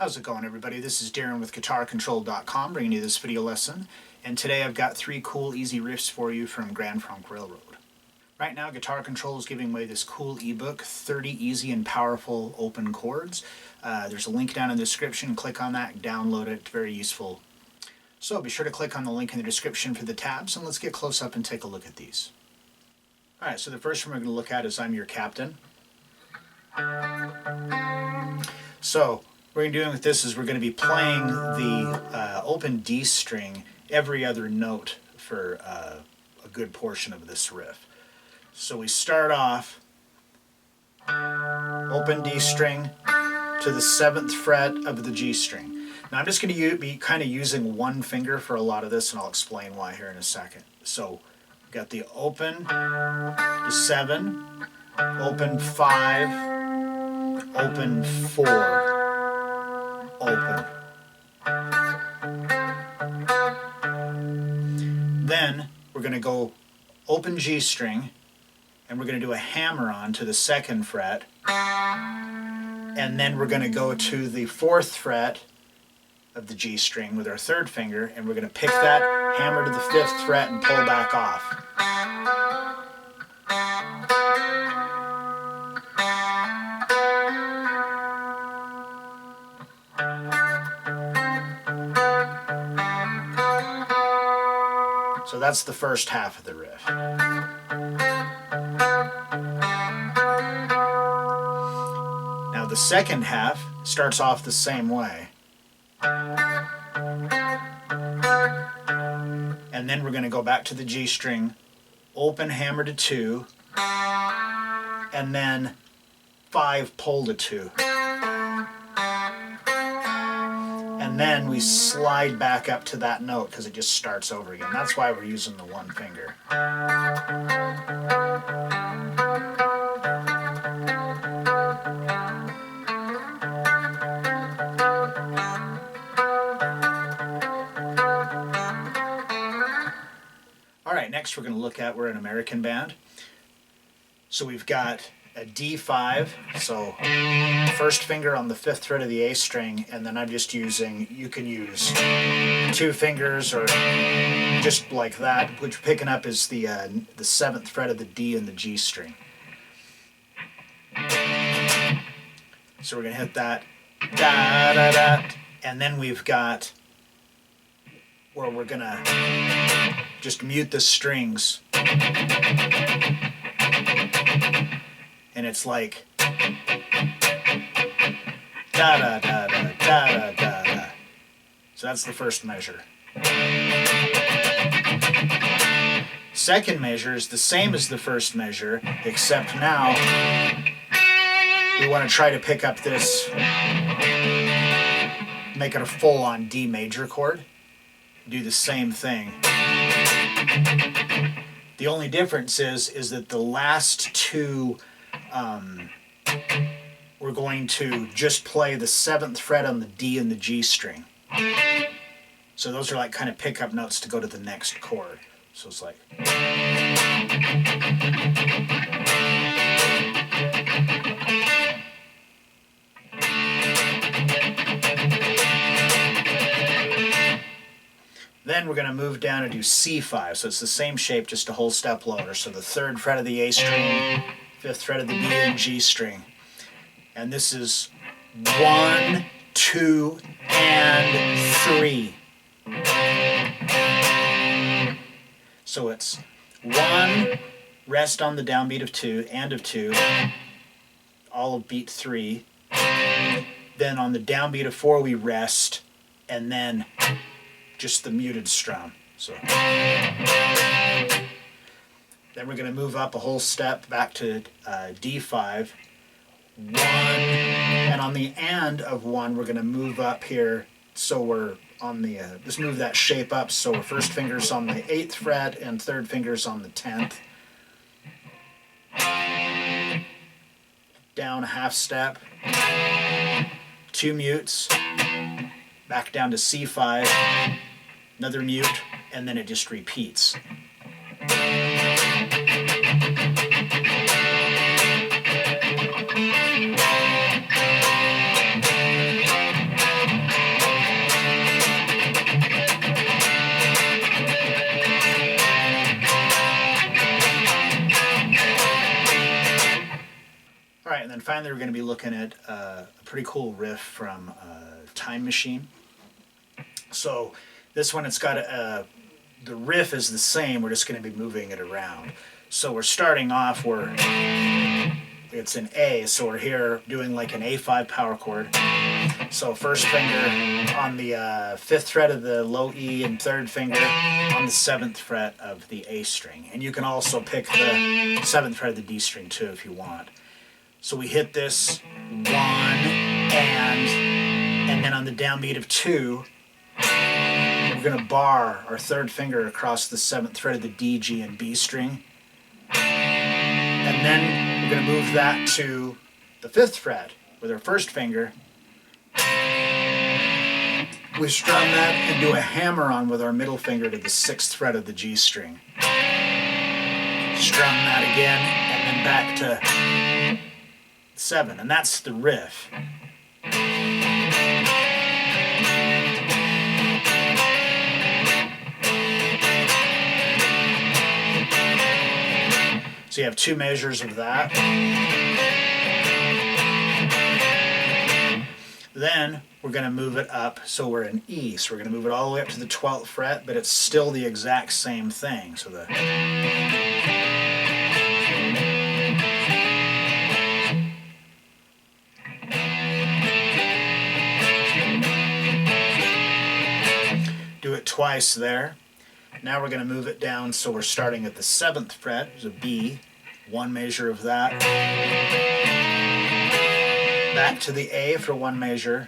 How's it going, everybody? This is Darrin with GuitarControl.com bringing you this video lesson, and today I've got 3 cool easy riffs for you from Grand Funk Railroad. Right now Guitar Control is giving away this cool ebook, 30 easy and powerful open chords. There's a link down in the description. Click on that, download it. It's very useful. So be sure to click on the link in the description for the tabs, and let's get close up and take a look at these. Alright, so the first one we're going to look at is I'm Your Captain. So what we're doing with this is we're going to be playing the open D string every other note for a good portion of this riff. So we start off open D string to the 7th fret of the G string. Now I'm just going to be kind of using one finger for a lot of this, and I'll explain why here in a second. So we've got the open to 7, open 5, open 4, open. Then we're going to go open G string, and we're going to do a hammer on to the 2nd fret, and then we're going to go to the 4th fret of the G string with our 3rd finger, and we're going to pick that, hammer to the 5th fret, and pull back off. So that's the first half of the riff. Now the second half starts off the same way. And then we're going to go back to the G string, open hammer to 2, and then 5 pull to 2. And then we slide back up to that note because it just starts over again. That's why we're using the one finger. Alright, next we're going to look at, we're an American band. So we've got a D5, so first finger on the 5th fret of the A string, and then I'm just using, you can use 2 fingers or just like that. What you're picking up is the 7th fret of the D and the G string. So we're going to hit that, da da da, and then we've got where we're going to just mute the strings. And it's like da da da da da da da. So that's the first measure. Second measure is the same as the first measure, except now we want to try to pick up this, make it a full-on D major chord. Do the same thing. The only difference is that the last 2 we're going to just play the 7th fret on the D and the G string. So those are like kind of pickup notes to go to the next chord. So it's like. Then we're going to move down and do C5. So it's the same shape, just a whole step lower. So the 3rd fret of the A string, 5th fret of the D and G string. And this is 1, 2, and 3. So it's 1, rest on the downbeat of 2, and of 2, all of beat 3. Then on the downbeat of 4 we rest, and then just the muted strum. So then we're going to move up a whole step back to D5, 1, and on the end of 1 we're going to move up here, so we're on the, just move that shape up, so our first finger's on the 8th fret and 3rd finger's on the 10th. Down a half step, 2 mutes, back down to C5, another mute, and then it just repeats. finally we're going to be looking at a pretty cool riff from Time Machine. So this one, it's got the riff is the same, we're just going to be moving it around. So we're starting off where it's an A, so we're here doing like an A5 power chord. So first finger on the 5th fret of the low E and 3rd finger on the 7th fret of the A string. And you can also pick the 7th fret of the D string too if you want. So we hit this 1 and then on the downbeat of 2, we're going to bar our 3rd finger across the 7th fret of the D, G, and B string. And then we're going to move that to the 5th fret with our 1st finger. We strum that and do a hammer-on with our middle finger to the 6th fret of the G string. Strum that again, and then back to 7, and that's the riff. So you have 2 measures of that. Then we're going to move it up, so we're in E. So we're going to move it all the way up to the 12th fret, but it's still the exact same thing. So do it twice there. Now we're going to move it down, so we're starting at the 7th fret. There's a B, 1 measure of that. Back to the A for 1 measure.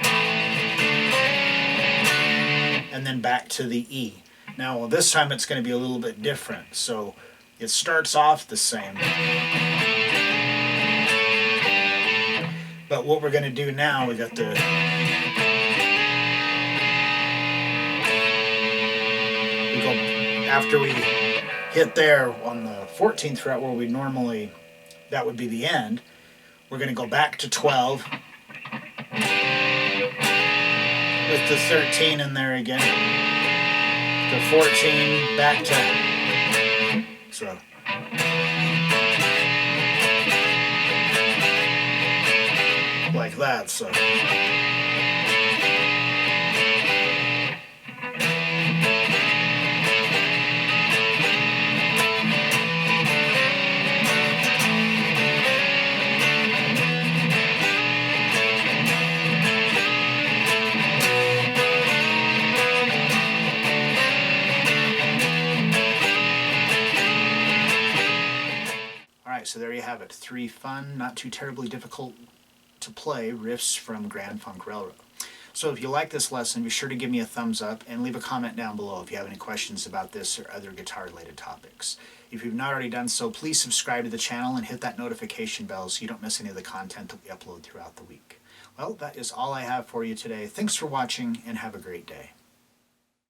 And then back to the E. Now this time it's going to be a little bit different. So it starts off the same. But what we're going to do now, we got the... After we hit there on the 14th fret where we normally, that would be the end, we're going to go back to 12 with the 13 in there again, the 14, back to, so. Like that, so. So there you have it, 3 fun, not too terribly difficult to play riffs from Grand Funk Railroad. So if you like this lesson, be sure to give me a thumbs up and leave a comment down below if you have any questions about this or other guitar-related topics. If you've not already done so, please subscribe to the channel and hit that notification bell so you don't miss any of the content that we upload throughout the week. Well, that is all I have for you today. Thanks for watching and have a great day.